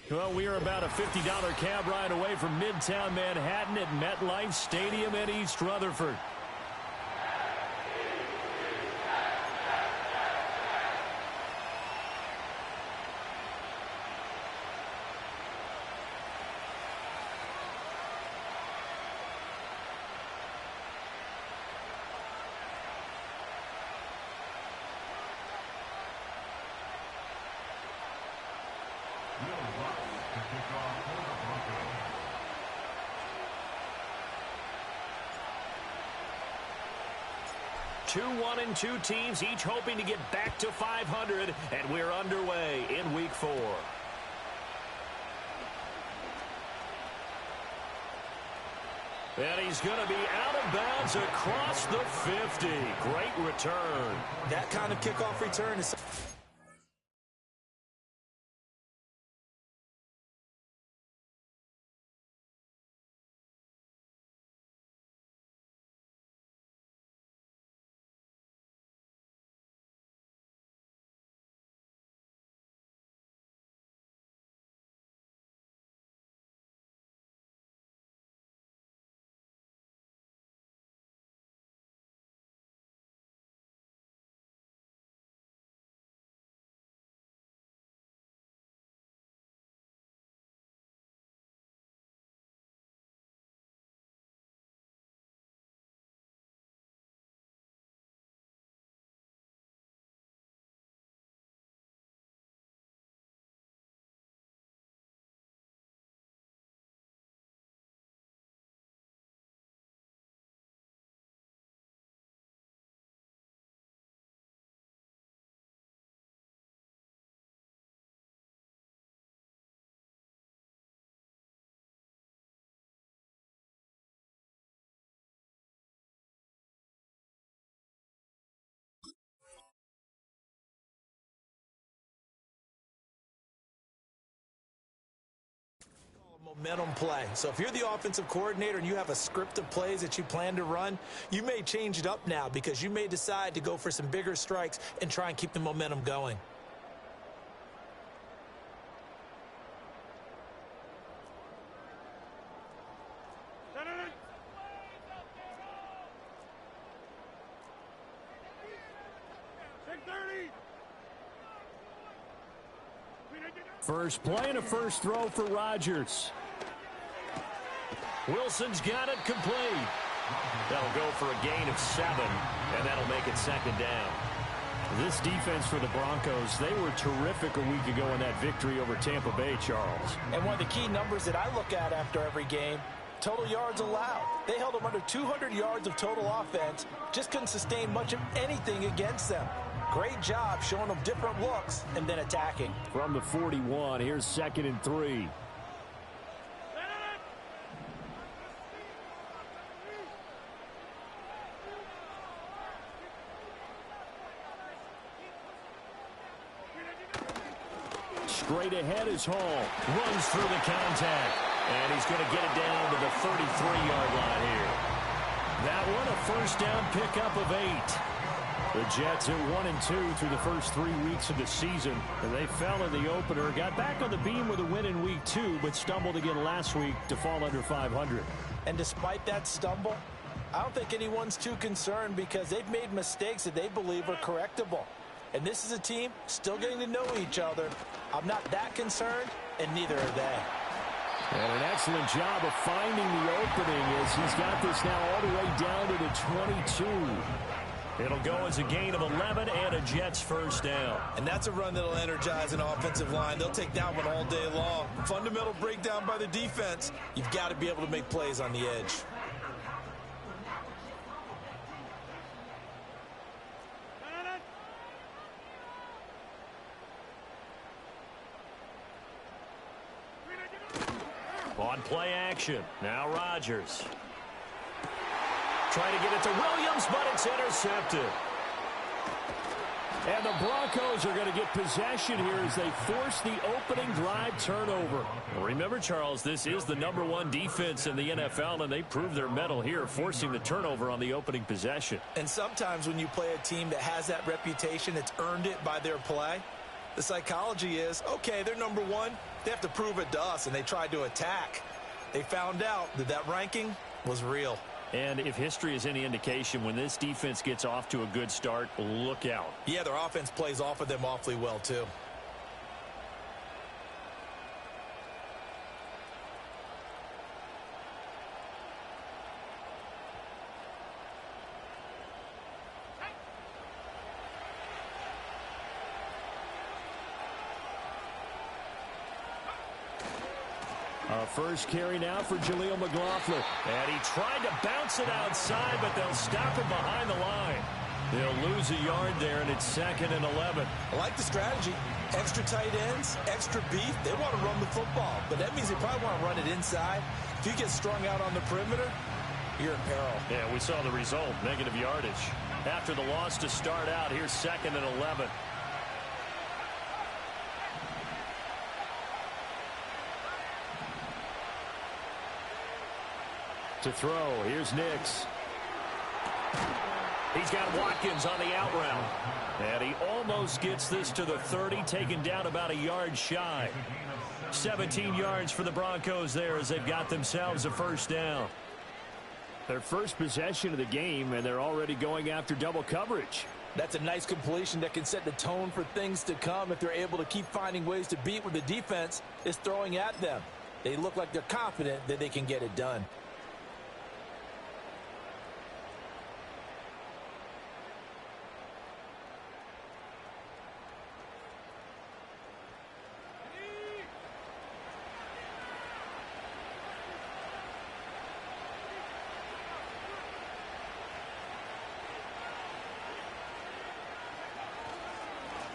Well, we are about a $50 cab ride away from Midtown Manhattan at MetLife Stadium in East Rutherford. Two 1-2 teams, each hoping to get back to 500, and we're underway in Week 4. And he's going to be out of bounds across the 50. Great return. That kind of kickoff return is... Momentum play. So if you're the offensive coordinator and you have a script of plays that you plan to run, you may change it up now because you may decide to go for some bigger strikes and try and keep the momentum going. First play and a first throw for Rodgers. Wilson's got it complete. That'll go for a gain of 7, and that'll make it second down. This defense for the Broncos, they were terrific a week ago in that victory over Tampa Bay, Charles. And one of the key numbers that I look at after every game, total yards allowed. They held them under 200 yards of total offense, just couldn't sustain much of anything against them. Great job showing them different looks and then attacking. From the 41, here's 2nd and 3. Straight ahead is Hall. Runs through the contact. And he's going to get it down to the 33-yard line here. That one, a first down pickup of 8. The Jets are 1-2 through the first 3 weeks of the season. And they fell in the opener, got back on the beam with a win in Week 2, but stumbled again last week to fall under 500. And despite that stumble, I don't think anyone's too concerned because they've made mistakes that they believe are correctable. And this is a team still getting to know each other. I'm not that concerned, and neither are they. And an excellent job of finding the opening as he's got this now all the way down to the 22. It'll go as a gain of 11 and a Jets first down. And that's a run that'll energize an offensive line. They'll take that one all day long. Fundamental breakdown by the defense. You've got to be able to make plays on the edge. On play action. Now Rodgers. Trying to get it to Williams, but it's intercepted. And the Broncos are going to get possession here as they force the opening drive turnover. Remember, Charles, this is the #1 defense in the NFL, and they prove their mettle here, forcing the turnover on the opening possession. And sometimes when you play a team that has that reputation, it's earned it by their play, The psychology is, okay, they're number one. They have to prove it to us, and they tried to attack. They found out that that ranking was real. And if history is any indication, when this defense gets off to a good start, look out. Yeah, their offense plays off of them awfully well, too. First carry now for Jaleel McLaughlin. And he tried to bounce it outside, but they'll stop him behind the line. They'll lose a yard there, and it's 2nd and 11. I like the strategy. Extra tight ends, extra beef. They want to run the football, but that means they probably want to run it inside. If you get strung out on the perimeter, you're in peril. Yeah, we saw the result, negative yardage. After the loss to start out, here's 2nd and 11. To throw, here's Nix. He's got Watkins on the out route. And he almost gets this to the 30, taken down about a yard shy. 17 yards for the Broncos there as they've got themselves a first down. Their first possession of the game, and they're already going after double coverage. That's a nice completion that can set the tone for things to come if they're able to keep finding ways to beat what the defense is throwing at them. They look like they're confident that they can get it done.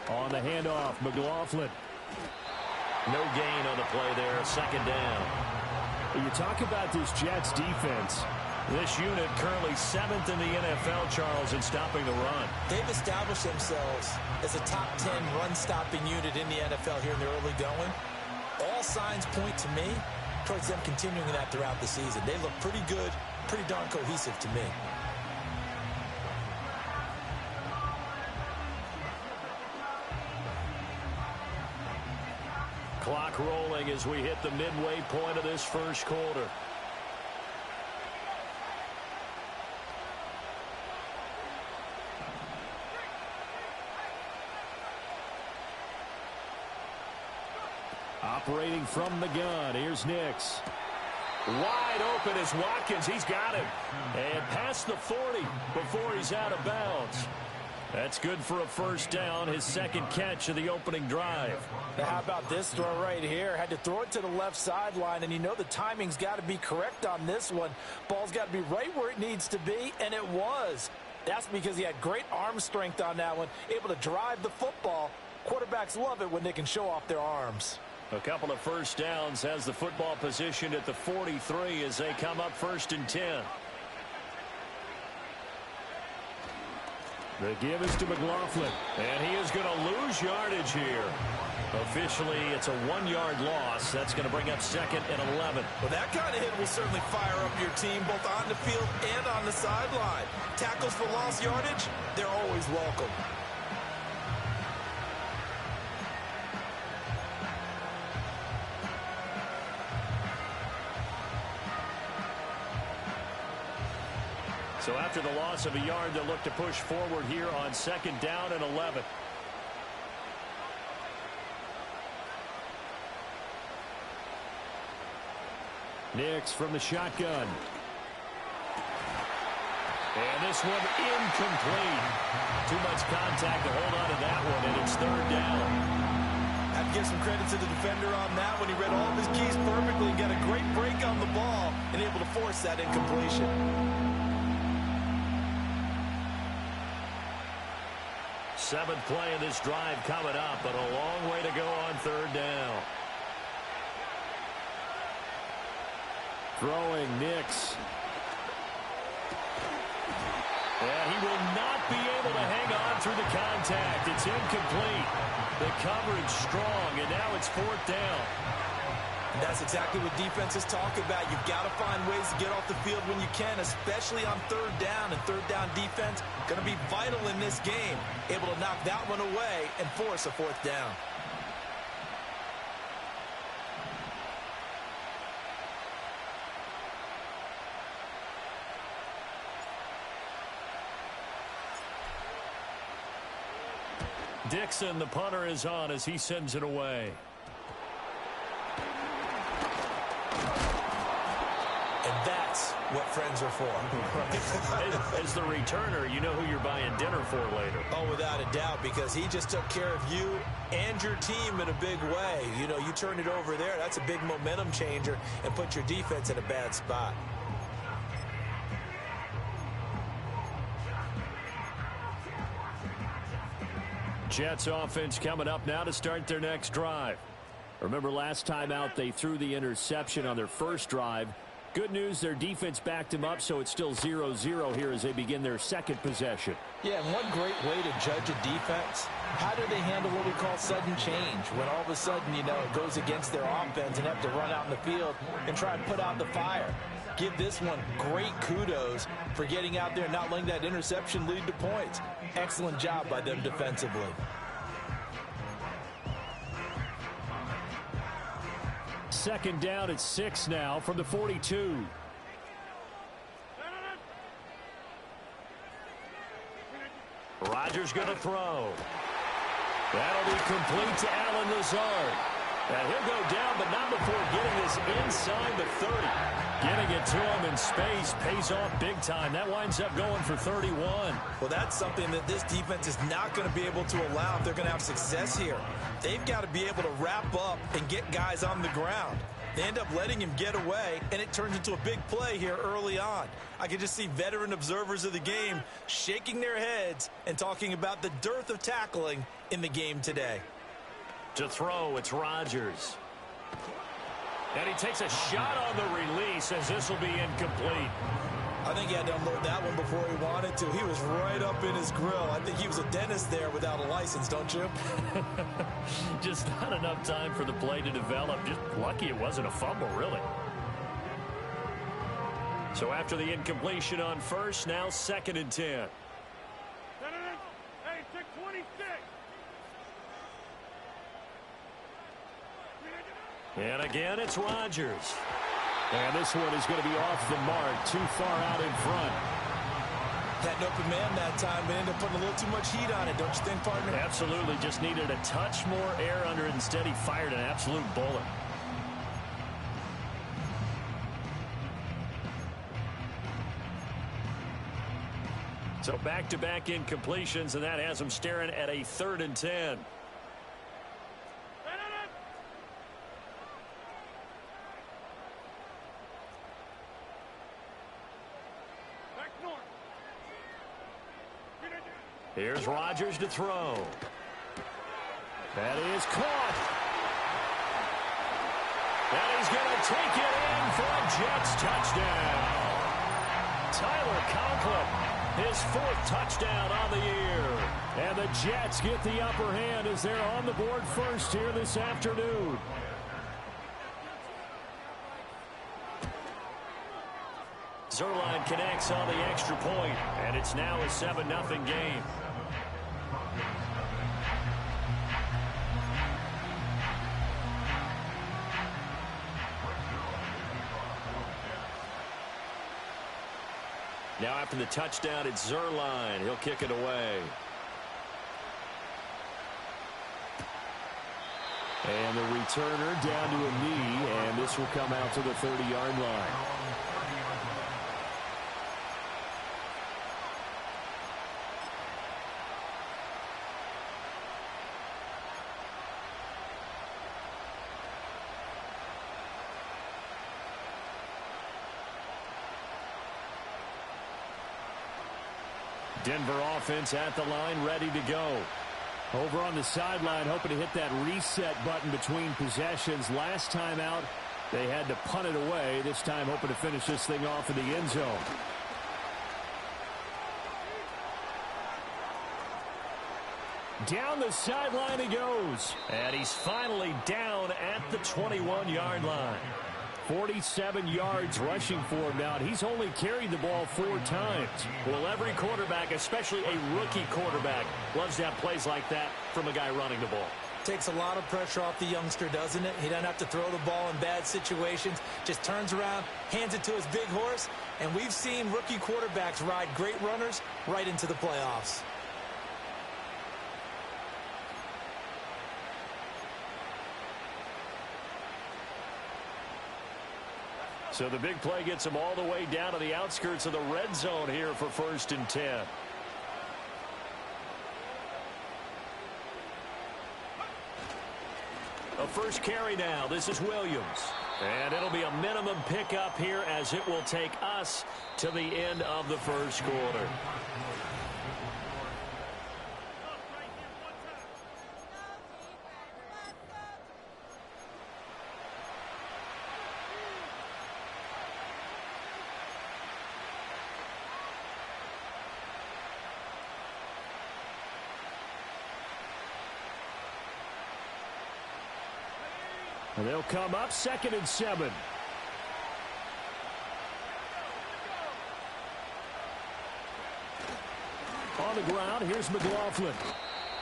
On the handoff, McLaughlin. No gain on the play there, 2nd down. You talk about this Jets defense. This unit currently 7th in the NFL, Charles, in stopping the run. They've established themselves as a top 10 run-stopping unit in the NFL here in the early going. All signs point to me towards them continuing that throughout the season. They look pretty good, pretty darn cohesive to me. Clock rolling as we hit the midway point of this first quarter. Operating from the gun, here's Nix. Wide open is Watkins. He's got him. And past the 40 before he's out of bounds. That's good for a first down, his 2nd catch of the opening drive. Now how about this throw right here? Had to throw it to the left sideline, and you know the timing's got to be correct on this one. Ball's got to be right where it needs to be, and it was. That's because he had great arm strength on that one, able to drive the football. Quarterbacks love it when they can show off their arms. A couple of first downs, has the football positioned at the 43 as they come up 1st and 10. The give is to McLaughlin, and he is going to lose yardage here. Officially, it's a 1-yard loss. That's going to bring up 2nd and 11. Well, that kind of hit will certainly fire up your team both on the field and on the sideline. Tackles for lost yardage, they're always welcome. So after the loss of a yard, they'll look to push forward here on 2nd down and 11. Nix from the shotgun. And this one incomplete. Too much contact to hold on to that one, and it's 3rd down. I have to give some credit to the defender on that one. He read all of his keys perfectly and got a great break on the ball and able to force that incompletion. 7th play of this drive coming up, but a long way to go on 3rd down. Throwing Nix. And he will not be able to hang on through the contact. It's incomplete. The coverage strong, and now it's 4th down. And that's exactly what defenses talk about. You've got to find ways to get off the field when you can, especially on 3rd down. And 3rd down defense going to be vital in this game. Able to knock that one away and force a 4th down. Dixon, the punter, is on as he sends it away. And that's what friends are for. As the returner, you know who you're buying dinner for later. Oh, without a doubt, because he just took care of you and your team in a big way. You know, you turn it over there, that's a big momentum changer and put your defense in a bad spot. Jets offense coming up now to start their next drive. Remember last time out they threw the interception on their first drive. Good news, their defense backed them up, so it's still 0-0 here as they begin their second possession. Yeah, and one great way to judge a defense, how do they handle what we call sudden change? When all of a sudden, you know, it goes against their offense and have to run out in the field and try and put out the fire. Give this one great kudos for getting out there and not letting that interception lead to points. Excellent job by them defensively. Second down at 6 now from the 42. Rodgers going to throw. That'll be complete to Allen Lazard. And he'll go down, but not before getting this inside the 30. Getting it to him in space pays off big time. That winds up going for 31. Well, that's something that this defense is not going to be able to allow if they're going to have success here. They've got to be able to wrap up and get guys on the ground. They end up letting him get away, and it turns into a big play here early on. I can just see veteran observers of the game shaking their heads and talking about the dearth of tackling in the game today. To throw, it's Rodgers. And he takes a shot on the release as this will be incomplete. I think he had to unload that one before he wanted to. He was right up in his grill. I think he was a dentist there without a license, don't you? Just not enough time for the play to develop. Just lucky it wasn't a fumble, really. So after the incompletion on first, now 2nd and 10. Hey, take 26. And again, it's Rodgers. And this one is going to be off the mark, too far out in front. Had an open man that time, but ended up putting a little too much heat on it, don't you think, partner? Absolutely, just needed a touch more air under it. Instead, he fired an absolute bullet. So back-to-back incompletions, and that has him staring at a 3rd and 10. Here's Rodgers to throw. That is caught. And he's going to take it in for a Jets touchdown. Tyler Conklin, his 4th touchdown on the year. And the Jets get the upper hand as they're on the board first here this afternoon. Zuerlein connects on the extra point, and it's now a 7-0 game. Now after the touchdown, it's Zuerlein. He'll kick it away. And the returner down to a knee, and this will come out to the 30-yard line. Denver offense at the line, ready to go. Over on the sideline, hoping to hit that reset button between possessions. Last time out, they had to punt it away. This time, hoping to finish this thing off in the end zone. Down the sideline he goes. And he's finally down at the 21-yard line. 47 yards rushing for him now. He's only carried the ball 4 times. Well, every quarterback, especially a rookie quarterback, loves to have plays like that from a guy running the ball. Takes a lot of pressure off the youngster, doesn't it? He doesn't have to throw the ball in bad situations. Just turns around, hands it to his big horse. And we've seen rookie quarterbacks ride great runners right into the playoffs. So the big play gets them all the way down to the outskirts of the red zone here for 1st and 10. A first carry now. This is Williams. And it'll be a minimum pickup here as it will take us to the end of the first quarter. And they'll come up 2nd and 7. On the ground, here's McLaughlin.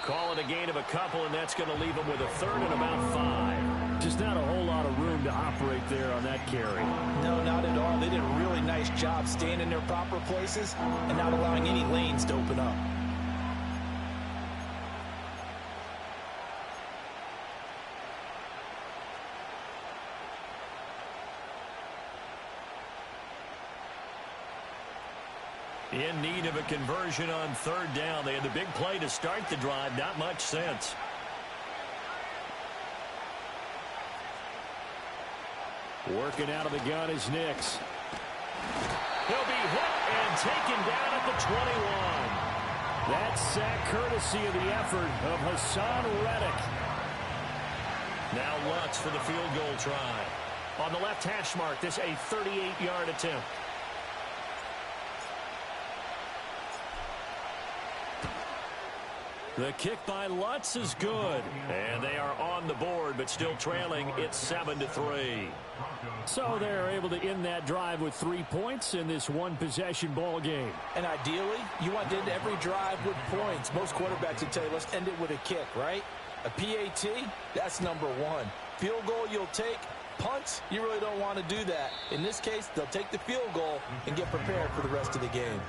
Call it a gain of a couple, and that's going to leave him with a 3rd and about 5. Just not a whole lot of room to operate there on that carry. No, not at all. They did a really nice job staying in their proper places and not allowing any lanes to open up. In need of a conversion on 3rd down. They had the big play to start the drive. Not much sense. Working out of the gun is Nix. He'll be hit and taken down at the 21. That sack courtesy of the effort of Hassan Reddick. Now Lutz for the field goal try. On the left hash mark, this a 38-yard attempt. The kick by Lutz is good. And they are on the board, but still trailing. It's 7-3. So they're able to end that drive with 3 points in this one-possession ball game. And ideally, you want to end every drive with points. Most quarterbacks would tell you, let's end it with a kick, right? A PAT, that's number 1. Field goal you'll take. Punts, you really don't want to do that. In this case, they'll take the field goal and get prepared for the rest of the game.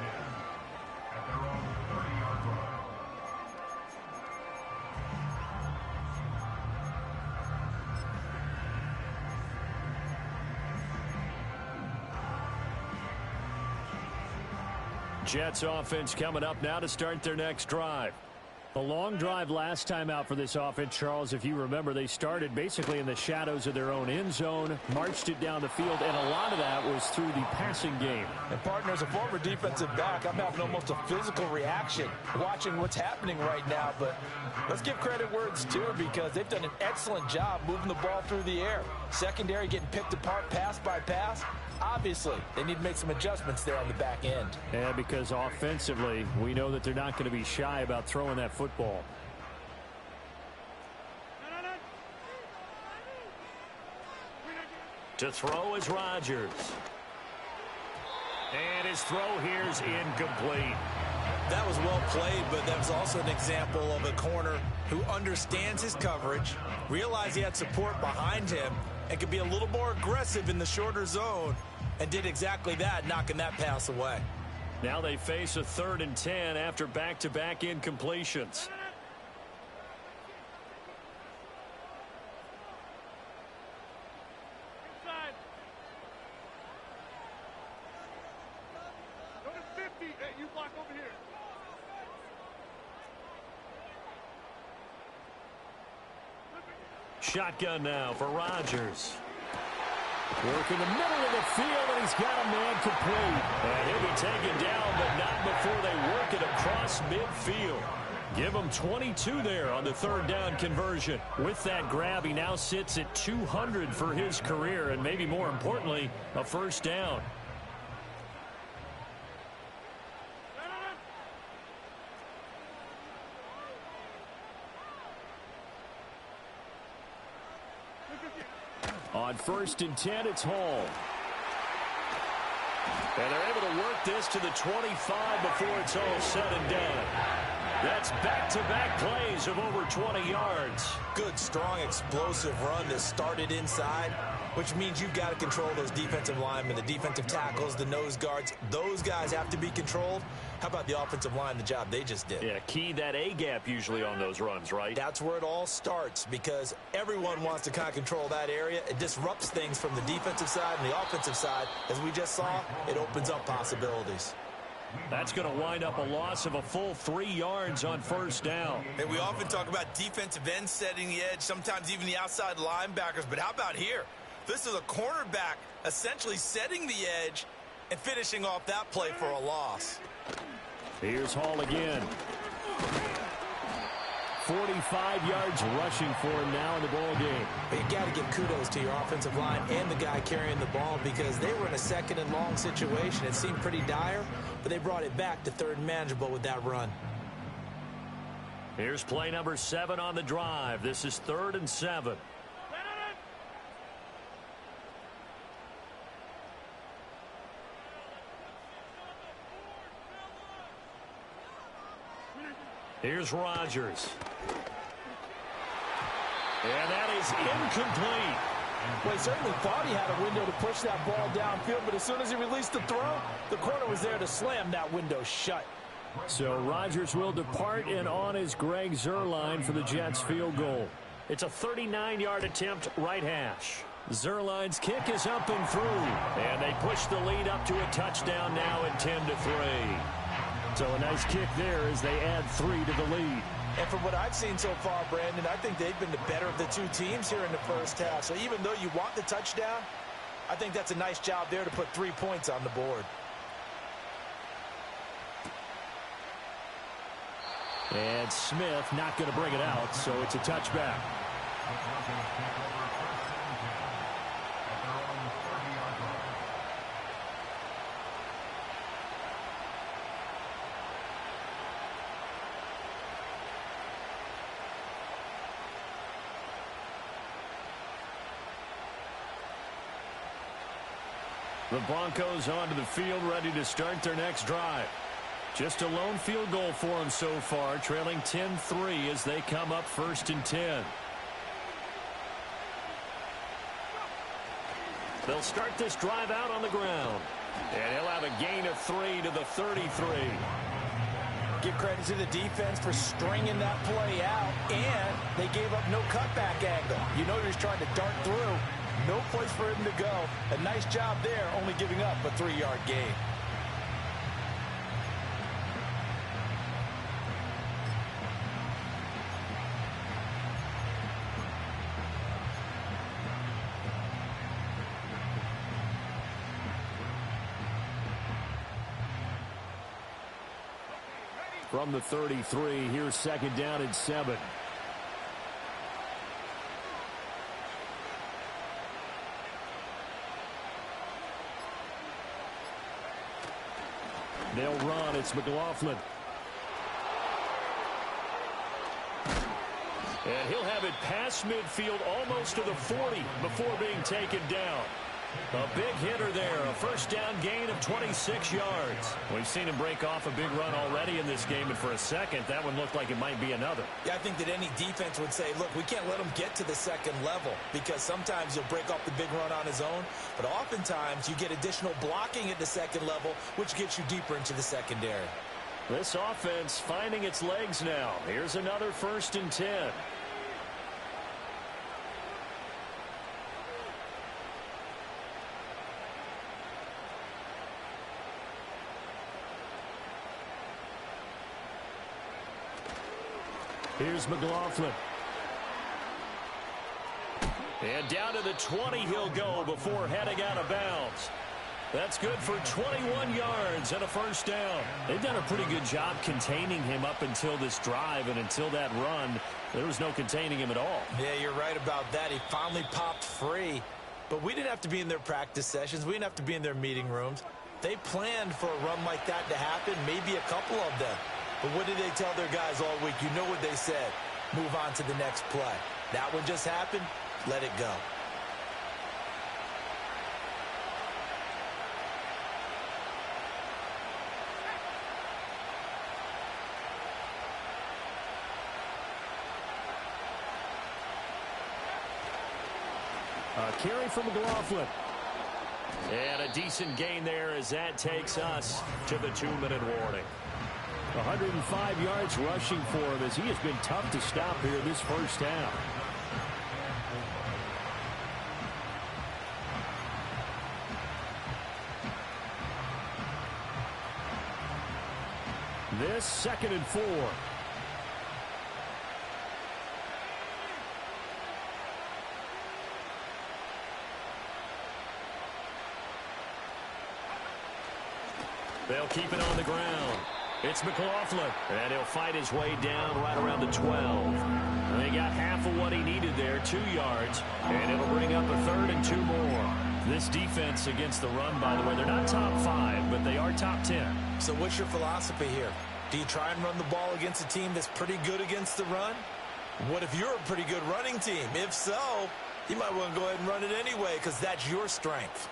Jets offense coming up now to start their next drive. A long drive last time out for this offense, Charles. If you remember, they started basically in the shadows of their own end zone, marched it down the field, and a lot of that was through the passing game. And partner, as a former defensive back, I'm having almost a physical reaction watching what's happening right now. But let's give credit where it's due, because they've done an excellent job moving the ball through the air. Secondary getting picked apart pass by pass. Obviously, they need to make some adjustments there on the back end. Yeah, because offensively, we know that they're not going to be shy about throwing that football. To throw is Rodgers. And his throw here is incomplete. That was well played, but that was also an example of a corner who understands his coverage, realized he had support behind him, and could be a little more aggressive in the shorter zone, and did exactly that, knocking that pass away. Now they face a 3rd and 10 after back-to-back incompletions. Inside. Go to 50. Hey, you block over here. Shotgun now for Rodgers. Work in the middle of the field, and he's got a man complete. And he'll be taken down, but not before they work it across midfield. Give him 22 there on the 3rd down conversion. With that grab, he now sits at 200 for his career, and maybe more importantly, a 1st down. On 1st and 10, it's Hall. And they're able to work this to the 25 before it's all said and done. That's back-to-back plays of over 20 yards. Good, strong, explosive run that started inside, which means you've got to control those defensive linemen, the defensive tackles, the nose guards. Those guys have to be controlled. How about the offensive line, the job they just did? Yeah, key that A-gap usually on those runs, right? That's where it all starts because everyone wants to kind of control that area. It disrupts things from the defensive side and the offensive side. As we just saw, it opens up possibilities. That's going to wind up a loss of a full 3 yards on first down. And we often talk about defensive ends setting the edge, sometimes even the outside linebackers. But how about here? This is a cornerback essentially setting the edge and finishing off that play for a loss. Here's Hall again. 45 yards rushing for him now in the ball game. But you got to give kudos to your offensive line and the guy carrying the ball because they were in a second and long situation. It seemed pretty dire, but they brought it back to third and manageable with that run. Here's play number 7 on the drive. This is 3rd and 7. Here's Rodgers. And that is incomplete. Well, he certainly thought he had a window to push that ball downfield, but as soon as he released the throw, the corner was there to slam that window shut. So Rodgers will depart, and on is Greg Zuerlein for the Jets field goal. It's a 39-yard attempt, right hash. Zuerlein's kick is up and through, and they push the lead up to a touchdown now at 10-3. So a nice kick there as they add 3 to the lead. And from what I've seen so far, Brandon, I think they've been the better of the two teams here in the first half. So even though you want the touchdown, I think that's a nice job there to put 3 points on the board. And Smith not going to bring it out, so it's a touchback. The Broncos onto the field, ready to start their next drive. Just a lone field goal for them so far, trailing 10-3 as they come up 1st and 10. They'll start this drive out on the ground. And he'll have a gain of 3 to the 33. Give credit to the defense for stringing that play out, and they gave up no cutback angle. You know he's trying to dart through. No place for him to go. A nice job there, only giving up a 3-yard gain. From the 33, here's 2nd down and 7. They'll run. It's McLaughlin. And he'll have it past midfield almost to the 40 before being taken down. A big hitter there. A first down gain of 26 yards. We've seen him break off a big run already in this game, and for a second, that one looked like it might be another. Yeah, I think that any defense would say, look, we can't let him get to the second level because sometimes he'll break off the big run on his own, but oftentimes you get additional blocking at the second level, which gets you deeper into the secondary. This offense finding its legs now. Here's another 1st and 10. Here's McLaughlin. And down to the 20 he'll go before heading out of bounds. That's good for 21 yards and a first down. They've done a pretty good job containing him up until this drive, and until that run, there was no containing him at all. Yeah, you're right about that. He finally popped free. But we didn't have to be in their practice sessions. We didn't have to be in their meeting rooms. They planned for a run like that to happen, maybe a couple of them. But what did they tell their guys all week? You know what they said. Move on to the next play. That one just happened. Let it go. A carry for McLaughlin. And a decent gain there as that takes us to the 2-minute warning. 105 yards rushing for him as he has been tough to stop here this first half. This 2nd and 4. They'll keep it on the ground. It's McLaughlin, and he'll fight his way down right around the 12. They got half of what he needed there, 2 yards, and it'll bring up a 3rd and 2 more. This defense against the run, by the way, they're not top 5, but they are top 10. So what's your philosophy here? Do you try and run the ball against a team that's pretty good against the run? What if you're a pretty good running team? If so, you might want to go ahead and run it anyway because that's your strength.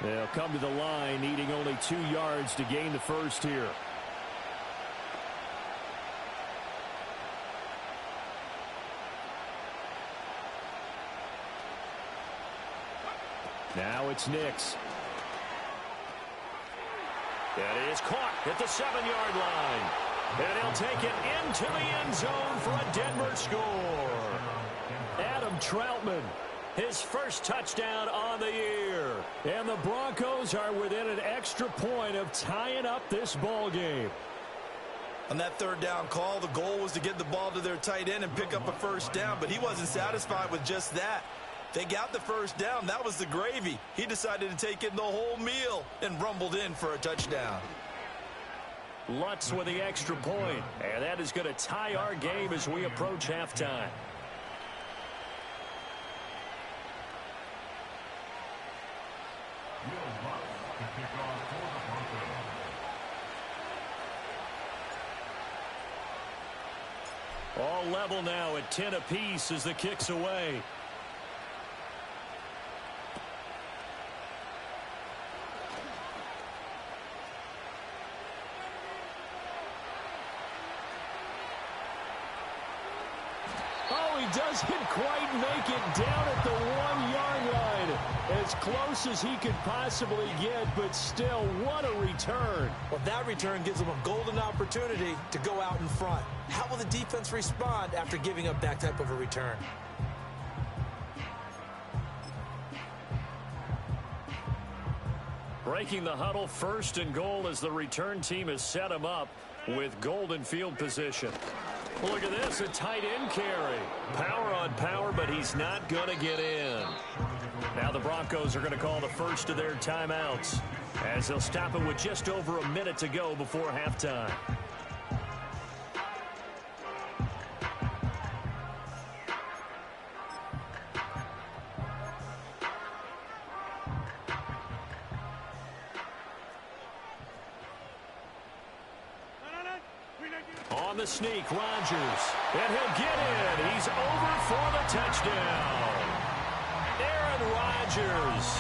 They'll come to the line, needing only 2 yards to gain the first here. Now it's Nix. That is caught at the 7-yard line. And he'll take it into the end zone for a Denver score. Adam Troutman, his first touchdown on the year. And the Broncos are within an extra point of tying up this ball game. On that 3rd down call, the goal was to get the ball to their tight end and pick up a first down, but he wasn't satisfied with just that. They got the first down. That was the gravy. He decided to take in the whole meal and rumbled in for a touchdown. Lutz with the extra point, and that is going to tie our game as we approach halftime. All level now at 10 apiece as the kick's away. Oh, he doesn't quite make it down at the 1-yard line. As close as he could possibly get, but still, what a return. Well, that return gives them a golden opportunity to go out in front. How will the defense respond after giving up that type of a return? Breaking the huddle, 1st and goal as the return team has set him up with golden field position. Look at this, a tight end carry. Power on power, but he's not going to get in. Now the Broncos are going to call the first of their timeouts as they'll stop it with just over a minute to go before halftime. On the sneak, Rodgers, and he'll get in. He's over for the touchdown. Aaron Rodgers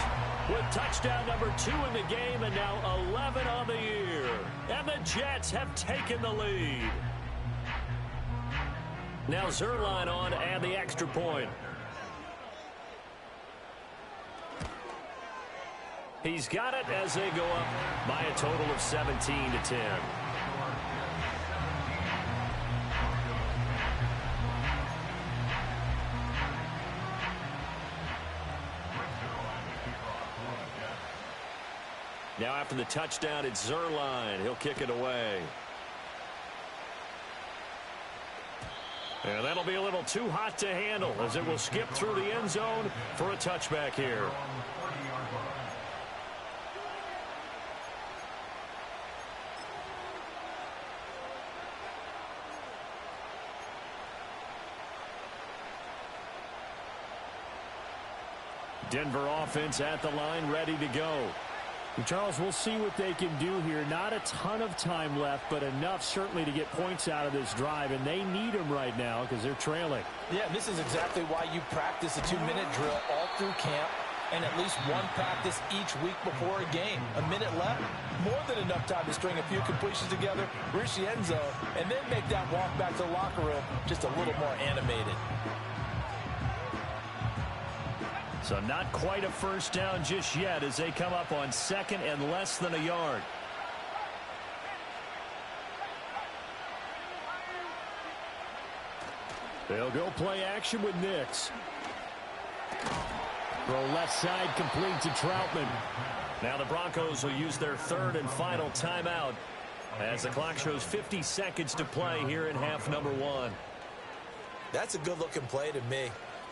with touchdown number 2 in the game and now 11 on the year. And the Jets have taken the lead. Now Zuerlein on and the extra point. He's got it as they go up by a total of 17-10. Now after the touchdown, it's Zuerlein. He'll kick it away. And that'll be a little too hot to handle as it will skip through the end zone for a touchback here. Denver offense at the line, ready to go. Charles, we'll see what they can do here. Not a ton of time left, but enough certainly to get points out of this drive, and they need them right now because they're trailing. Yeah, this is exactly why you practice a 2-minute drill all through camp. and at least one practice each week before a game. A minute left, more than enough time to string a few completions together, reach the end zone, and then make that walk back to the locker room just a little more animated. So not quite a first down just yet as they come up on second and less than a yard. They'll go play action with Nix. Throw left side complete to Troutman. Now the Broncos will use their third and final timeout as the clock shows 50 seconds to play here in half number one. That's a good-looking play to me.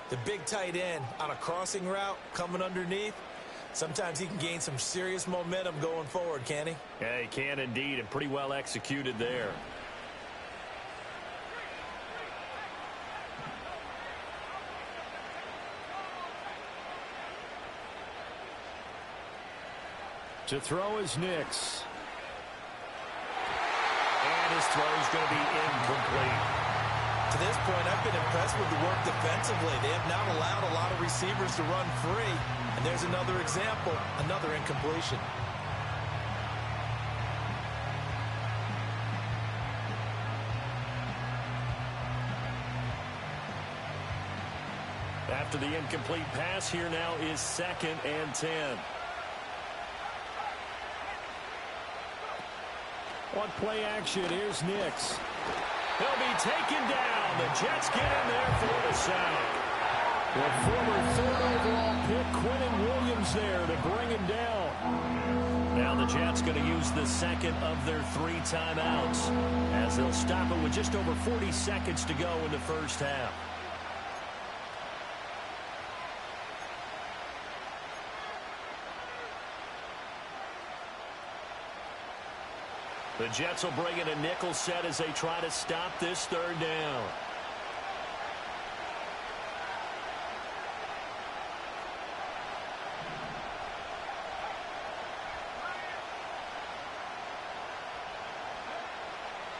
The big tight end on a crossing route coming underneath. Sometimes he can gain some serious momentum going forward, can he? Yeah, he can indeed, and pretty well executed there. To throw is Nix. And his throw is going to be incomplete. To this point, I've been impressed with the work defensively. They have not allowed a lot of receivers to run free. And there's another example, another incompletion. After the incomplete pass, here now is 2nd and 10. On play action, here's Nix. He'll be taken down. The Jets get in there for the sack. The former third overall pick, Quinnen Williams, there to bring him down. Now the Jets going to use the second of their 3 timeouts as they'll stop it with just over 40 seconds to go in the first half. The Jets will bring in a nickel set as they try to stop this third down.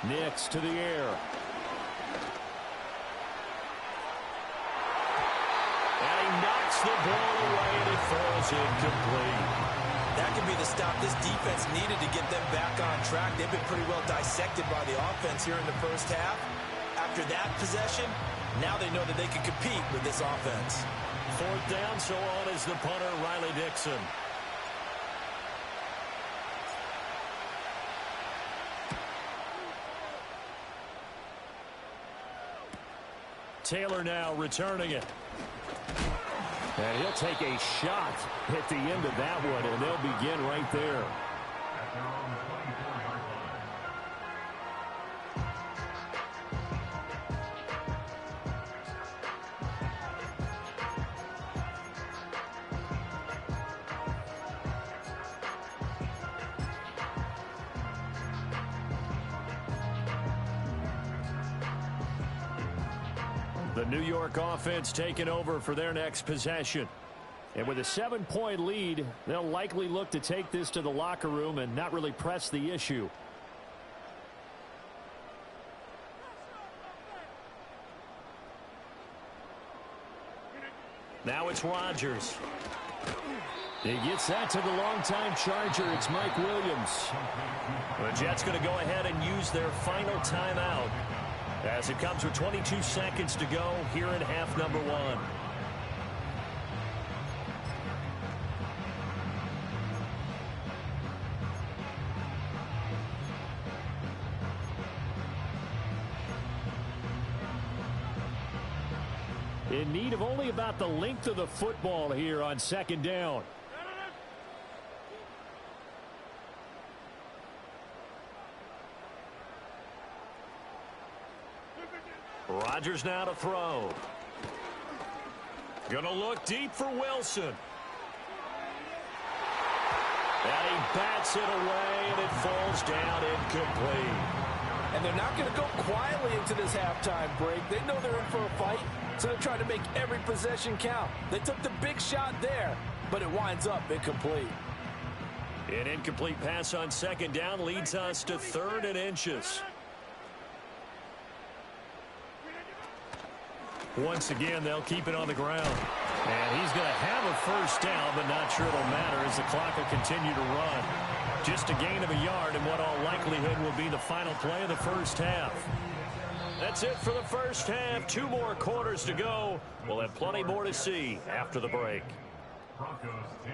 Nix to the air. And he knocks the ball away and it falls incomplete. That could be the stop this defense needed to get them back on track. They've been pretty well dissected by the offense here in the first half. After that possession, now they know that they can compete with this offense. 4th down, so on is the punter, Riley Dixon. Taylor now returning it. And he'll take a shot at the end of that one, and they'll begin right there. The New York offense taking over for their next possession. And with a 7-point lead, they'll likely look to take this to the locker room and not really press the issue. Now it's Rodgers. He gets that to the longtime Charger. It's Mike Williams. The Jets going to go ahead and use their final timeout as it comes with 22 seconds to go here in half number one. In need of only about the length of the football here on 2nd down. Rodgers now to throw. Gonna look deep for Wilson. And he bats it away, and it falls down incomplete. And they're not going to go quietly into this halftime break. They know they're in for a fight, so they're trying to make every possession count. They took the big shot there, but it winds up incomplete. An incomplete pass on 2nd down leads us to 3rd and inches. Once again, they'll keep it on the ground. And he's going to have a first down, but not sure it'll matter as the clock will continue to run. Just a gain of a yard in what all likelihood will be the final play of the first half. That's it for the first half. 2 more quarters to go. We'll have plenty more to see after the break. Broncos 10.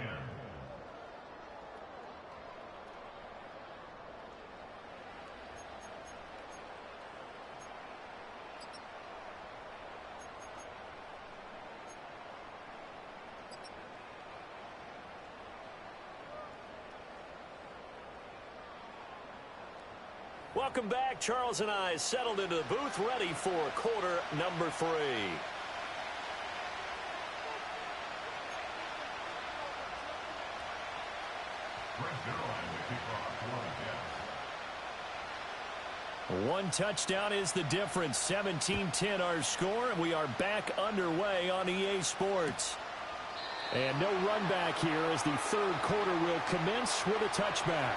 Welcome back. Charles and I settled into the booth, ready for quarter number 3. One touchdown is the difference. 17-10 our score, and we are back underway on EA Sports. And no run back here as the third quarter will commence with a touchback.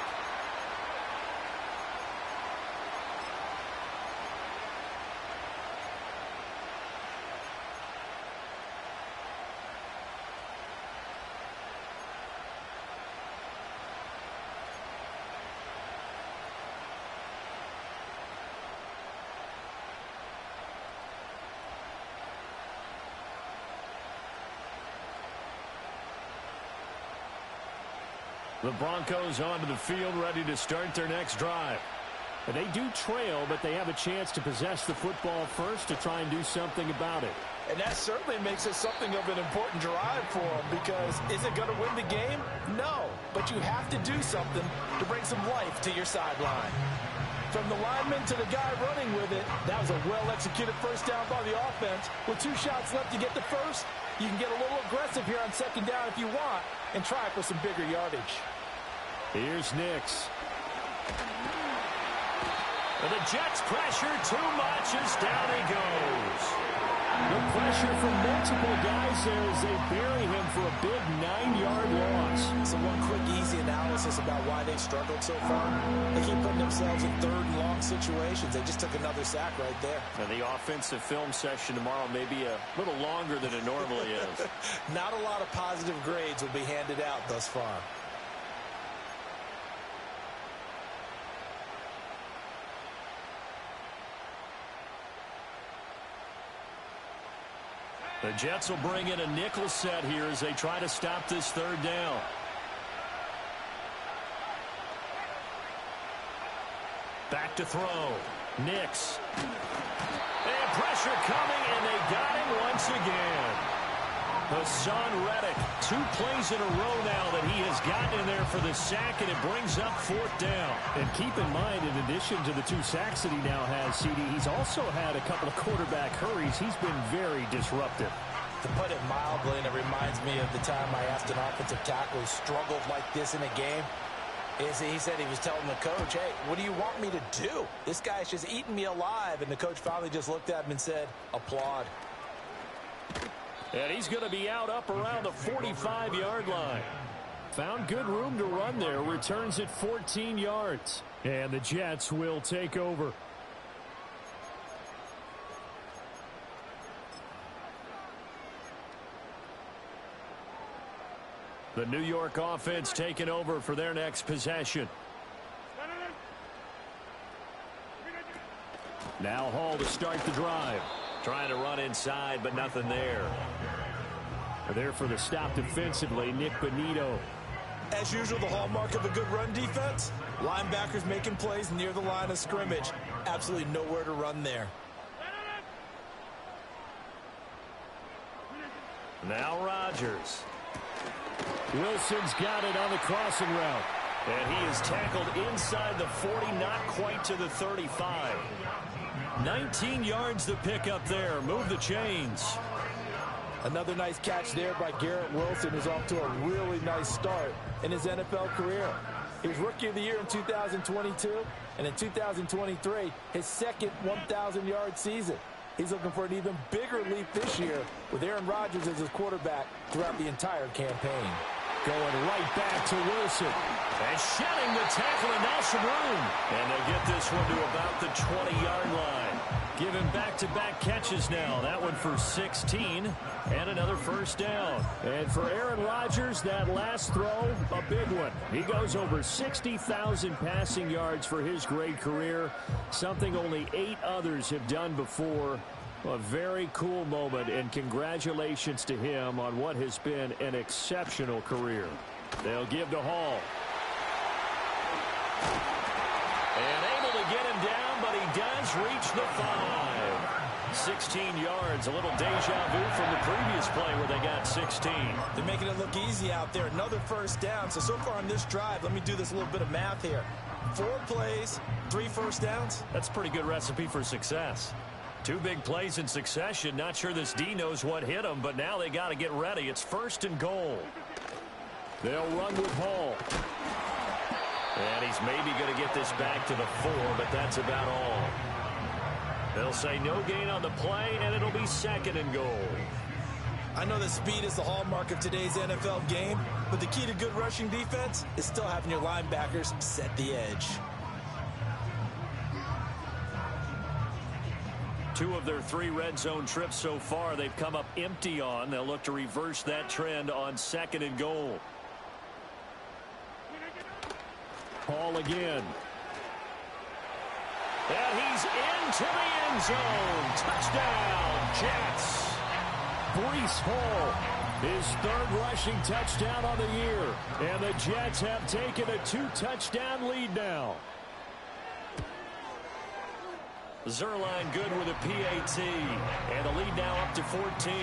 The Broncos onto the field, ready to start their next drive. And they do trail, but they have a chance to possess the football first to try and do something about it. And that certainly makes it something of an important drive for them, because is it going to win the game? No, but you have to do something to bring some life to your sideline. From the lineman to the guy running with it, that was a well-executed first down by the offense. With 2 shots left to get the first, you can get a little aggressive here on second down if you want and try for some bigger yardage. Here's Nix. And the Jets pressure too much as down he goes. The pressure from multiple guys there as they bury him for a big 9-yard loss. So one quick, easy analysis about why they've struggled so far. They keep putting themselves in third and long situations. They just took another sack right there. And the offensive film session tomorrow may be a little longer than it normally is. Not a lot of positive grades will be handed out thus far. The Jets will bring in a nickel set here as they try to stop this third down. Back to throw. Nix. And pressure coming, and they got him once again. Hassan Reddick, 2 plays in a row now that he has gotten in there for the sack, and it brings up 4th down. And keep in mind, in addition to the 2 sacks that he now has, CD, he's also had a couple of quarterback hurries. He's been very disruptive. To put it mildly, and it reminds me of the time I asked an offensive tackle who struggled like this in a game, he said he was telling the coach, hey, what do you want me to do? This guy's just eating me alive. And the coach finally just looked at him and said, applaud. And he's going to be out up around the 45-yard line. Found good room to run there. Returns at 14 yards. And the Jets will take over. The New York offense taking over for their next possession. Now Hall to start the drive. Trying to run inside, but nothing there. There for the stop defensively, Nick Bonito. As usual, the hallmark of a good run defense, linebackers making plays near the line of scrimmage. Absolutely nowhere to run there. Now Rodgers. Wilson's got it on the crossing route. And he is tackled inside the 40, not quite to the 35. 19 yards to pick up there. Move the chains. Another nice catch there by Garrett Wilson, who's off to a really nice start in his NFL career. He was Rookie of the Year in 2022, and in 2023, his second 1,000-yard season. He's looking for an even bigger leap this year with Aaron Rodgers as his quarterback throughout the entire campaign. Going right back to Wilson. And shedding the tackle and now some room. And they get this one to about the 20-yard line. Give him back-to-back catches now. That one for 16 and another first down. And for Aaron Rodgers, that last throw, a big one. He goes over 60,000 passing yards for his great career, something only 8 others have done before. A very cool moment, and congratulations to him on what has been an exceptional career. They'll give to Hall. And able to get him down, but he does reach the 5. 16 yards, a little deja vu from the previous play where they got 16. They're making it look easy out there. Another first down. So far on this drive, let me do this little bit of math here. 4 plays, 3 first downs. That's a pretty good recipe for success. 2 big plays in succession. Not sure this D knows what hit him, but now they got to get ready. It's 1st and goal. They'll run with Hall. And he's maybe going to get this back to the 4, but that's about all. They'll say no gain on the play, and it'll be 2nd and goal. I know that speed is the hallmark of today's NFL game, but the key to good rushing defense is still having your linebackers set the edge. 2 of their 3 red zone trips so far they've come up empty on. They'll look to reverse that trend on 2nd and goal. Hall again. And he's into the end zone. Touchdown, Jets. Breece Hall, his 3rd rushing touchdown on the year. And the Jets have taken a 2-touchdown lead now. Zuerlein good with a PAT. And the lead now up to 14.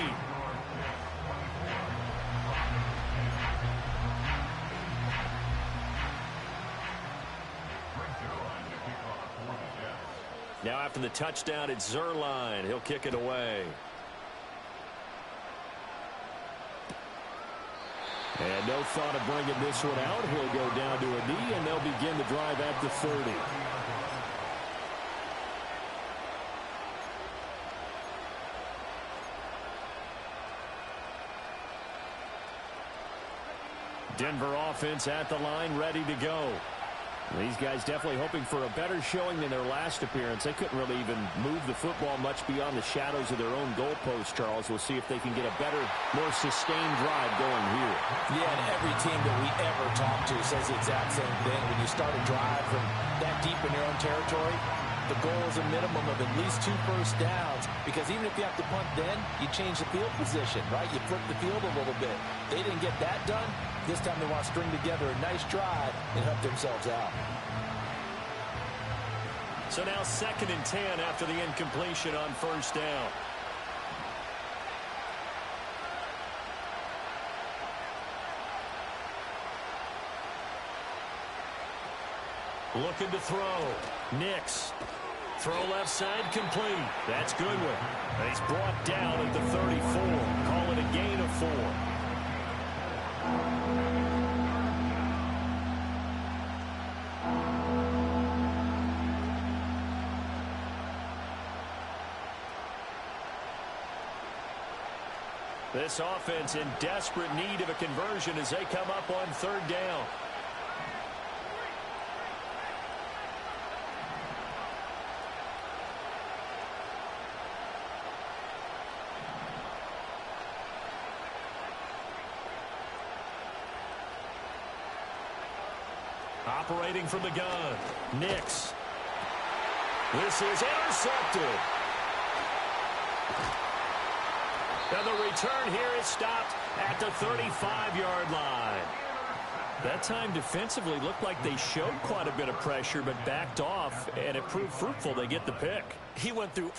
Now after the touchdown, it's Zuerlein. He'll kick it away. And no thought of bringing this one out. He'll go down to a knee, and they'll begin the drive at the 30. Denver offense at the line, ready to go. These guys definitely hoping for a better showing than their last appearance. They couldn't really even move the football much beyond the shadows of their own goalpost, Charles. We'll see if they can get a better, more sustained drive going here. Yeah, and every team that we ever talk to says the exact same thing. When you start a drive from that deep in your own territory, the goal is a minimum of at least 2 first downs, because even if you have to punt then, you change the field position, right? You flip the field a little bit. They didn't get that done. This time they want to string together a nice drive and help themselves out. So now 2nd and 10 after the incompletion on 1st down. Looking to throw. Nix. Throw left side complete. That's Goodwin. And he's brought down at the 34. Call it a gain of 4. This offense in desperate need of a conversion as they come up on 3rd down. Operating from the gun, Nix. This is intercepted. And the return here is stopped at the 35-yard line. That time defensively looked like they showed quite a bit of pressure but backed off, and it proved fruitful. They get the pick. He went through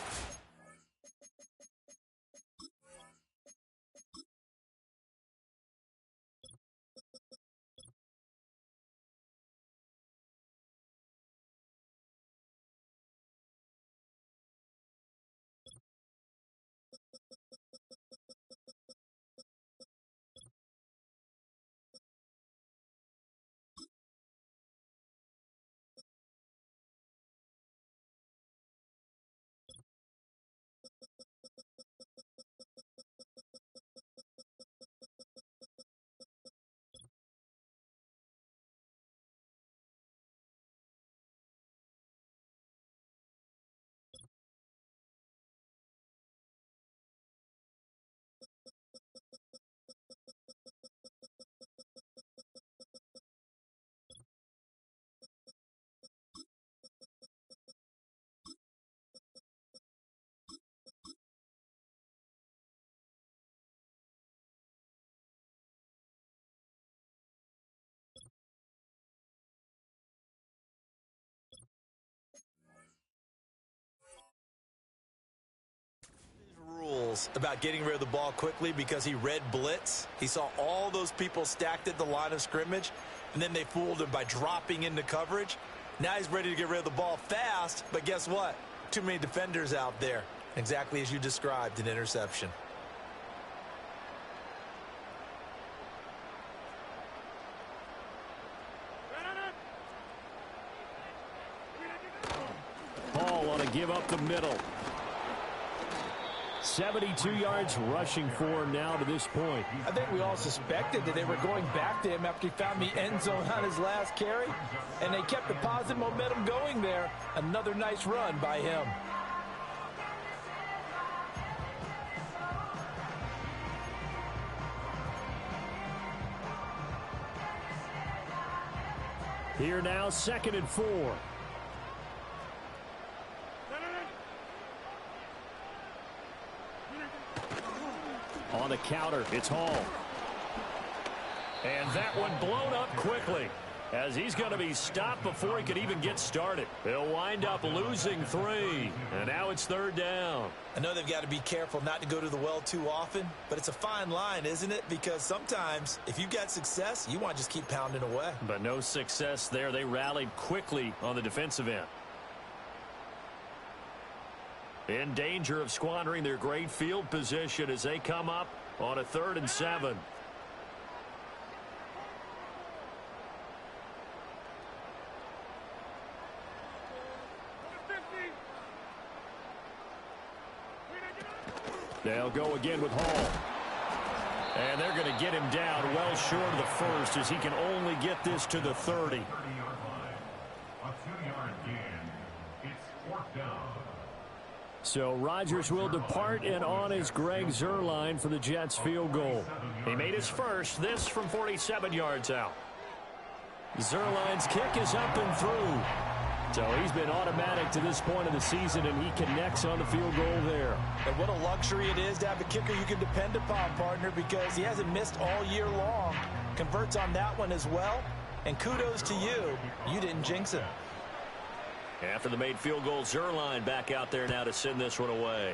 meticulous about getting rid of the ball quickly because he read blitz. He saw all those people stacked at the line of scrimmage, and then they fooled him by dropping into coverage. Now he's ready to get rid of the ball fast, but guess what? Too many defenders out there. Exactly as you described, an interception. Hall want to give up the middle. 72 yards rushing for him now to this point. I think we all suspected that they were going back to him after he found the end zone on his last carry, and they kept the positive momentum going there. Another nice run by him. Here now, 2nd and 4. On the counter, it's Hall. And that one blown up quickly as he's going to be stopped before he could even get started. They'll wind up losing 3, and now it's 3rd down. I know they've got to be careful not to go to the well too often, but it's a fine line, isn't it? Because sometimes if you've got success, you want to just keep pounding away. But no success there. They rallied quickly on the defensive end. In danger of squandering their great field position as they come up on a 3rd and 7. They'll go again with Hall. And they're going to get him down well short of the 1st as he can only get this to the 30. 30-yard line. A 2-yard gain. It's 4th down. So Rodgers will depart, and on is Greg Zuerlein for the Jets field goal. He made his first, this from 47 yards out. Zuerlein's kick is up and through. So he's been automatic to this point of the season, and he connects on the field goal there. And what a luxury it is to have a kicker you can depend upon, partner, because he hasn't missed all year long. Converts on that one as well. And kudos to you. You didn't jinx him. After the made field goal, Zuerlein back out there now to send this one away.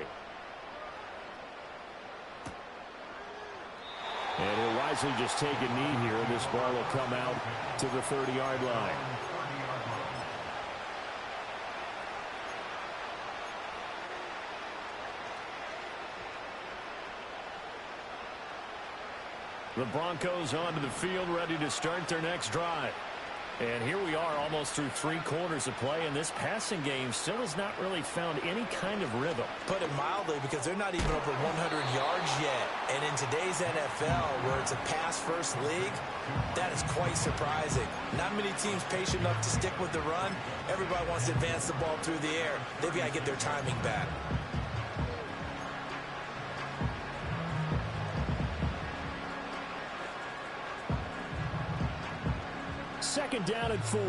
And he'll wisely just take a knee here. This ball will come out to the 30-yard line. The Broncos onto the field, ready to start their next drive. And here we are almost through 3 quarters of play, and this passing game still has not really found any kind of rhythm. Put it mildly, because they're not even over 100 yards yet. And in today's NFL, where it's a pass-first league, that is quite surprising. Not many teams patient enough to stick with the run. Everybody wants to advance the ball through the air. They've got to get their timing back. Second down and 4.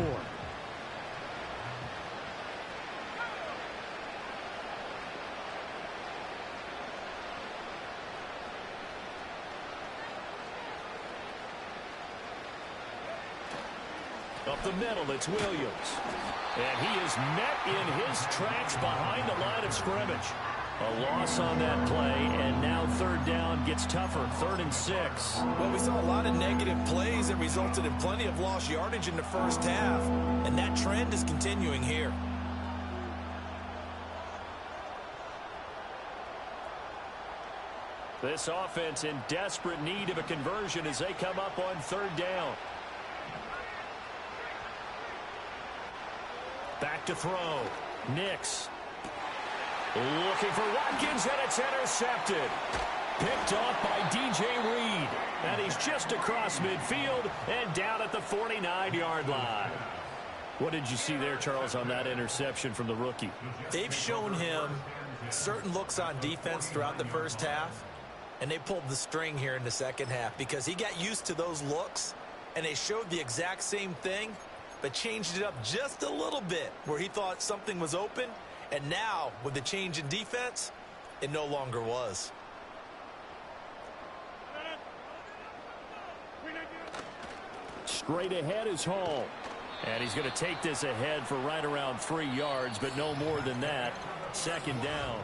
Up the middle, it's Williams. And he is met in his tracks behind the line of scrimmage. A loss on that play, and now 3rd down gets tougher. 3rd and 6. Well, we saw a lot of negative plays that resulted in plenty of lost yardage in the first half, and that trend is continuing here. This offense in desperate need of a conversion as they come up on 3rd down. Back to throw. Nix. Looking for Watkins, and it's intercepted. Picked off by D.J. Reed. And he's just across midfield and down at the 49-yard line. What did you see there, Charles, on that interception from the rookie? They've shown him certain looks on defense throughout the first half, and they pulled the string here in the second half because he got used to those looks, and they showed the exact same thing, but changed it up just a little bit where he thought something was open. And now, with the change in defense, it no longer was. Straight ahead is Hall. And he's going to take this ahead for right around 3 yards, but no more than that. 2nd down.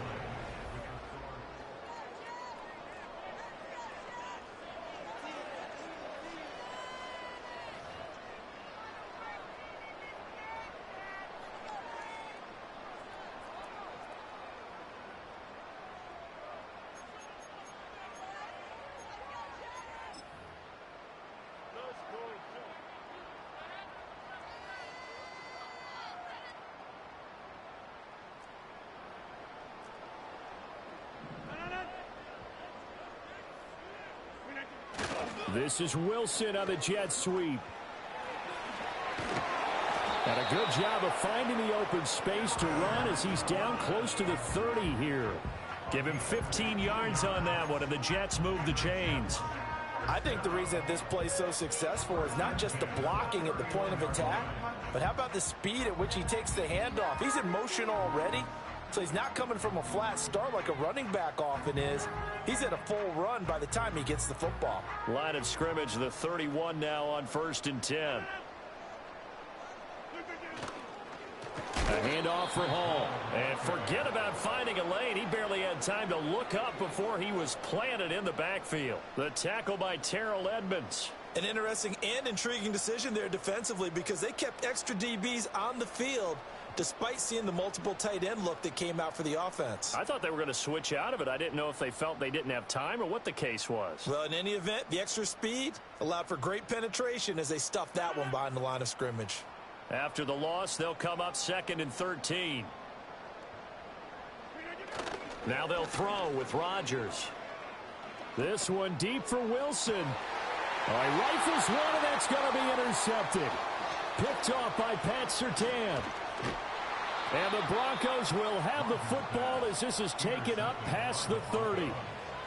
This is Wilson on the jet sweep. And a good job of finding the open space to run as he's down close to the 30 here. Give him 15 yards on that one, and the Jets move the chains. I think the reason that this play is so successful is not just the blocking at the point of attack, but how about the speed at which he takes the handoff? He's in motion already, so he's not coming from a flat start like a running back often is. He's at a full run by the time he gets the football. Line of scrimmage, the 31 now on 1st and 10. A handoff for Hall. And forget about finding a lane. He barely had time to look up before he was planted in the backfield. The tackle by Terrell Edmonds. An interesting and intriguing decision there defensively because they kept extra DBs on the field despite seeing the multiple tight end look that came out for the offense. I thought they were going to switch out of it. I didn't know if they felt they didn't have time or what the case was. Well, in any event, the extra speed allowed for great penetration as they stuffed that one behind the line of scrimmage. After the loss, they'll come up 2nd and 13. Now they'll throw with Rodgers. This one deep for Wilson. Rifles one, and that's going to be intercepted. Picked off by Pat Surtain. And the Broncos will have the football as this is taken up past the 30.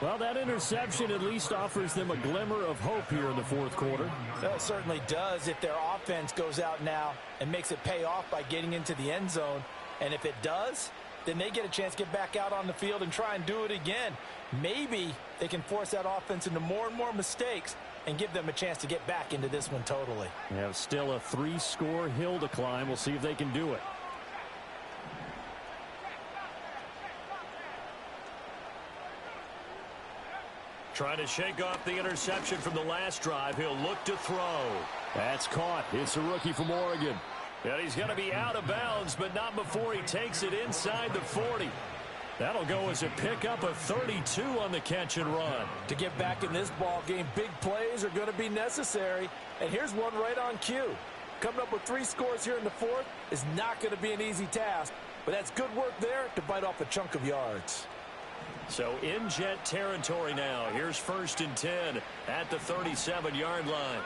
Well, that interception at least offers them a glimmer of hope here in the 4th quarter. Well, it certainly does if their offense goes out now and makes it pay off by getting into the end zone. And if it does, then they get a chance to get back out on the field and try and do it again. Maybe they can force that offense into more and more mistakes and give them a chance to get back into this one totally. They have still a 3-score hill to climb. We'll see if they can do it. Trying to shake off the interception from the last drive. He'll look to throw. That's caught. It's a rookie from Oregon. And he's going to be out of bounds, but not before he takes it inside the 40. That'll go as a pickup of 32 on the catch and run. To get back in this ball game, big plays are going to be necessary. And here's one right on cue. Coming up with 3 scores here in the 4th is not going to be an easy task, but that's good work there to bite off a chunk of yards. So in Jet territory now. Here's 1st and 10 at the 37-yard line.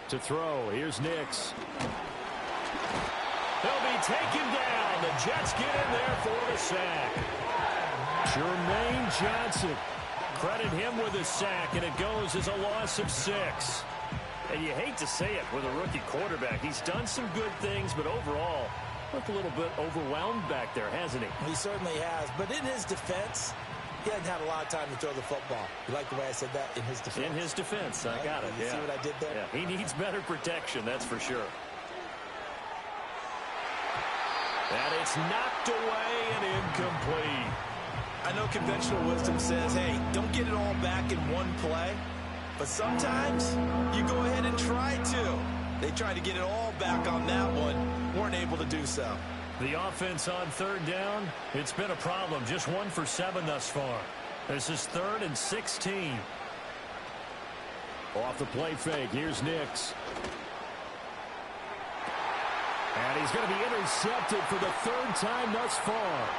To throw, here's Nix. He'll be taken down. The Jets get in there for the sack. Jermaine Johnson. Credit him with a sack, and it goes as a loss of 6. And you hate to say it with a rookie quarterback. He's done some good things, but overall, looked a little bit overwhelmed back there, hasn't he? He certainly has. But in his defense, he hasn't had a lot of time to throw the football. You like the way I said that? In his defense? In his defense. I got it. You see what I did there? Yeah. He needs better protection, that's for sure. And it's knocked away and incomplete. I know conventional wisdom says, hey, don't get it all back in one play. But sometimes you go ahead and try to. They tried to get it all back on that one. Weren't able to do so. The offense on 3rd down, it's been a problem. Just 1 for 7 thus far. This is 3rd and 16. Off the play fake, here's Nix. And he's going to be intercepted for the 3rd time thus far.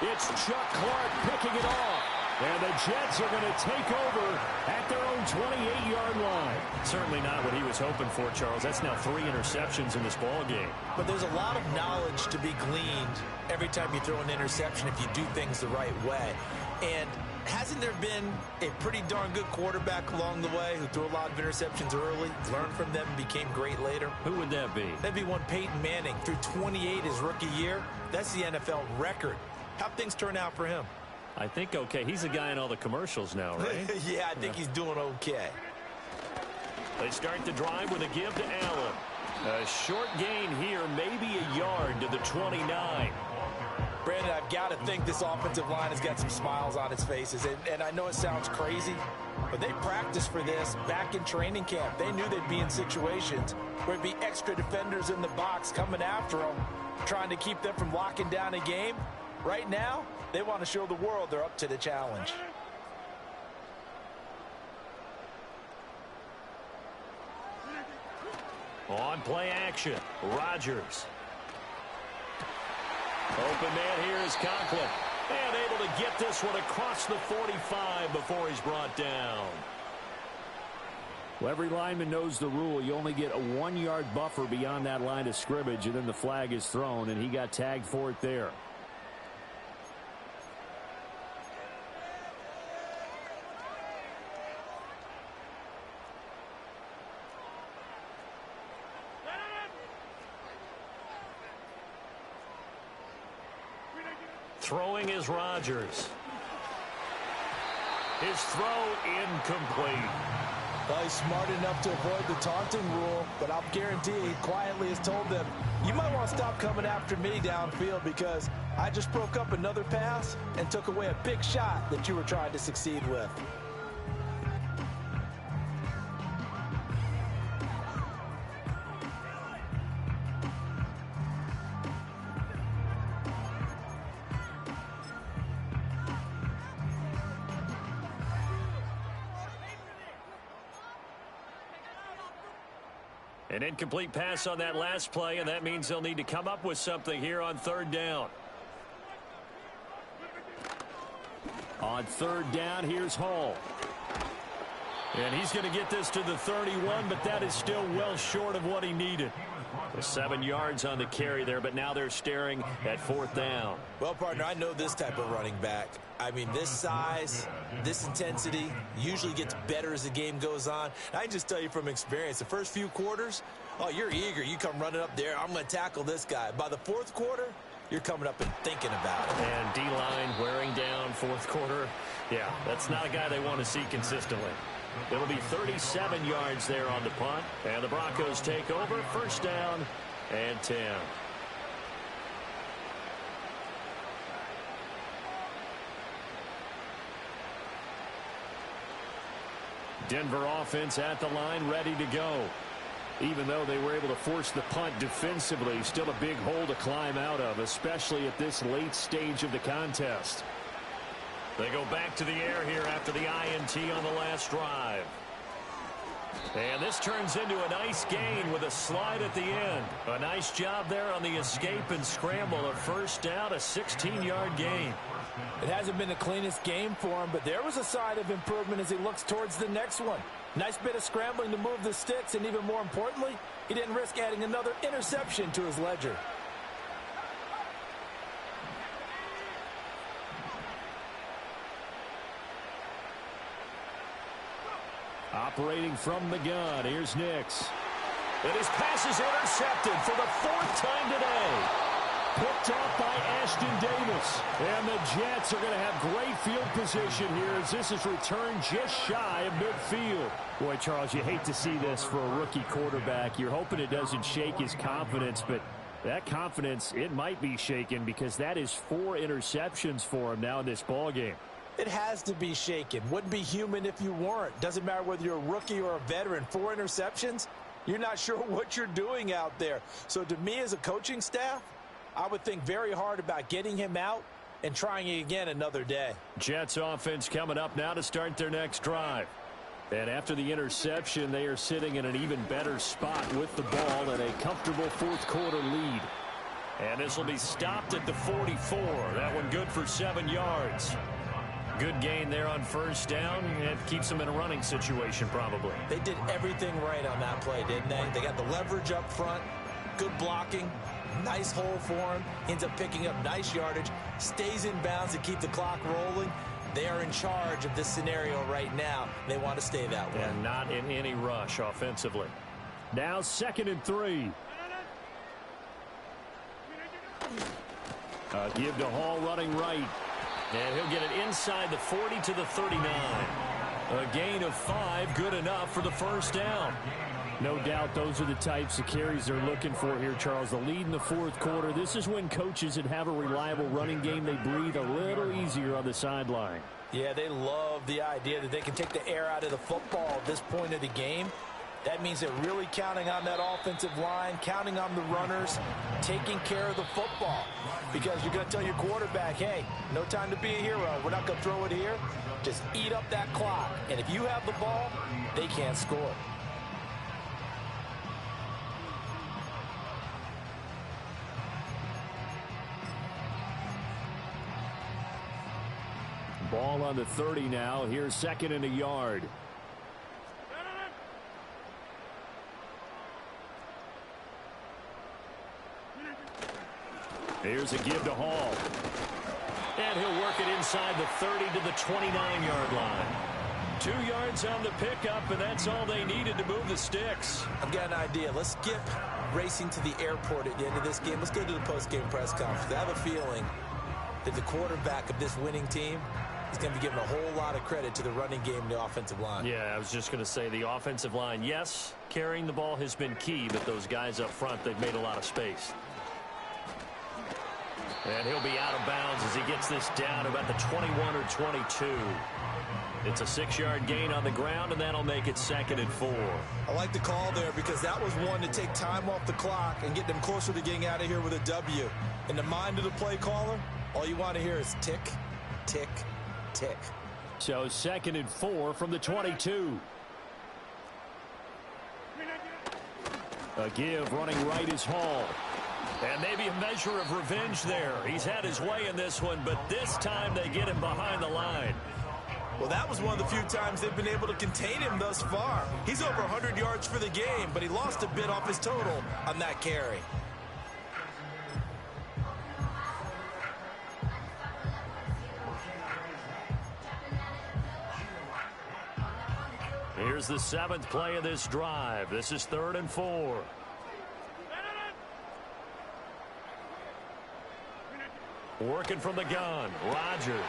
It's Chuck Clark picking it off. And the Jets are going to take over at their own 28-yard line. Certainly not what he was hoping for, Charles. That's now 3 interceptions in this ball game. But there's a lot of knowledge to be gleaned every time you throw an interception if you do things the right way. And hasn't there been a pretty darn good quarterback along the way who threw a lot of interceptions early, learned from them, and became great later? Who would that be? That'd be one Peyton Manning. Threw 28 his rookie year. That's the NFL record. How'd things turn out for him? I think okay. He's a guy in all the commercials now, right? Yeah, I think he's doing okay. They start the drive with a give to Allen. A short gain here, maybe a yard to the 29. Brandon, I've got to think this offensive line has got some smiles on its faces. And I know it sounds crazy, but they practiced for this back in training camp. They knew they'd be in situations where it'd be extra defenders in the box coming after them, trying to keep them from locking down a game. Right now, they want to show the world they're up to the challenge. On play action, Rodgers. Open man here is Conklin. And able to get this one across the 45 before he's brought down. Well, every lineman knows the rule. You only get a 1-yard buffer beyond that line of scrimmage, and then the flag is thrown, and he got tagged for it there. Throwing is Rodgers. His throw incomplete. Well, he's smart enough to avoid the taunting rule, but I'll guarantee he quietly has told them, you might want to stop coming after me downfield because I just broke up another pass and took away a big shot that you were trying to succeed with. An incomplete pass on that last play, and that means they'll need to come up with something here on third down. On third down, here's Hall. And he's going to get this to the 31, but that is still well short of what he needed. 7 yards on the carry there, but now they're staring at fourth down. Well, partner, I know this type of running back. I mean, this size, this intensity usually gets better as the game goes on. I can just tell you from experience, the first few quarters, oh, you're eager. You come running up there, I'm going to tackle this guy. By the fourth quarter, you're coming up and thinking about it. And D-line wearing down fourth quarter. Yeah, that's not a guy they want to see consistently. It'll be 37 yards there on the punt. And the Broncos take over. First down and 10. Denver offense at the line, ready to go. Even though they were able to force the punt defensively, still a big hole to climb out of, especially at this late stage of the contest. They go back to the air here after the INT on the last drive. And this turns into a nice gain with a slide at the end. A nice job there on the escape and scramble. A first down, a 16-yard gain. It hasn't been the cleanest game for him, but there was a sign of improvement as he looks towards the next one. Nice bit of scrambling to move the sticks, and even more importantly, he didn't risk adding another interception to his ledger. Operating from the gun, here's Nix. And his pass is intercepted for the 4th time today. Picked off by Ashton Davis. And the Jets are going to have great field position here as this is returned just shy of midfield. Boy, Charles, you hate to see this for a rookie quarterback. You're hoping it doesn't shake his confidence, but that confidence, it might be shaken because that is 4 interceptions for him now in this ballgame. It has to be shaken. Wouldn't be human if you weren't. Doesn't matter whether you're a rookie or a veteran. 4 interceptions, you're not sure what you're doing out there. So to me as a coaching staff, I would think very hard about getting him out and trying it again another day. Jets offense coming up now to start their next drive. And after the interception, they are sitting in an even better spot with the ball and a comfortable fourth quarter lead. And this will be stopped at the 44. That one good for 7 yards. Good gain there on first down. It keeps them in a running situation probably. They did everything right on that play, didn't they? They got the leverage up front, good blocking, nice hole for him, ends up picking up nice yardage, stays in bounds to keep the clock rolling. They are in charge of this scenario right now. They want to stay that way. And not in any rush offensively. Now 2nd and 3. Give to Hall running right. And he'll get it inside the 40 to the 39. A gain of 5, good enough for the first down. No doubt those are the types of carries they're looking for here, Charles. The lead in the fourth quarter. This is when coaches that have a reliable running game, they breathe a little easier on the sideline. Yeah, they love the idea that they can take the air out of the football at this point of the game. That means they're really counting on that offensive line, counting on the runners, taking care of the football. Because you're going to tell your quarterback, hey, no time to be a hero. We're not going to throw it here. Just eat up that clock. And if you have the ball, they can't score. Ball on the 30 now. Here's 2nd and a yard. Here's a give to Hall. And he'll work it inside the 30 to the 29-yard line. 2 yards on the pickup, and that's all they needed to move the sticks. I've got an idea. Let's skip racing to the airport at the end of this game. Let's go to the post-game press conference. I have a feeling that the quarterback of this winning team is going to be given a whole lot of credit to the running game and the offensive line. Yeah, I was just going to say the offensive line, yes, carrying the ball has been key, but those guys up front, they've made a lot of space. And he'll be out of bounds as he gets this down about the 21 or 22. It's a 6-yard gain on the ground, and that'll make it 2nd and 4. I like the call there because that was one to take time off the clock and get them closer to getting out of here with a W. In the mind of the play caller, all you want to hear is tick, tick, tick. So 2nd and 4 from the 22. A give running right is Hall. And maybe a measure of revenge there. He's had his way in this one, but this time they get him behind the line. Well, that was one of the few times they've been able to contain him thus far. He's over 100 yards for the game, but he lost a bit off his total on that carry. Here's the 7th play of this drive. This is 3rd and 4. Working from the gun, Rodgers.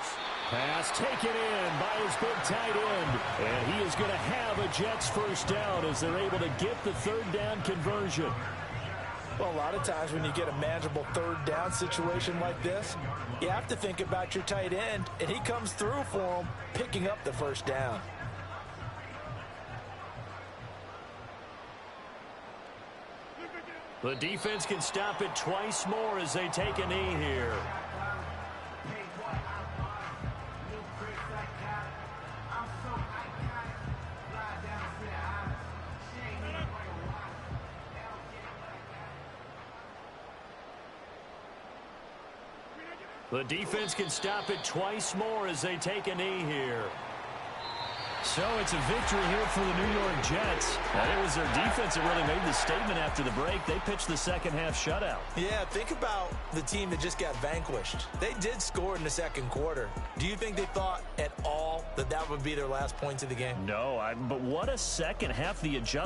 Pass taken in by his big tight end. And he is going to have a Jets first down as they're able to get the 3rd down conversion. Well, a lot of times when you get a manageable 3rd down situation like this, you have to think about your tight end, and he comes through for him, picking up the first down. The defense can stop it twice more as they take a knee here. The defense can stop it twice more as they take a knee here. So it's a victory here for the New York Jets. And it was their defense that really made the statement after the break. They pitched the second half shutout. Yeah, think about the team that just got vanquished. They did score in the 2nd quarter. Do you think they thought at all that that would be their last points of the game? No, but what a second half. The adjustment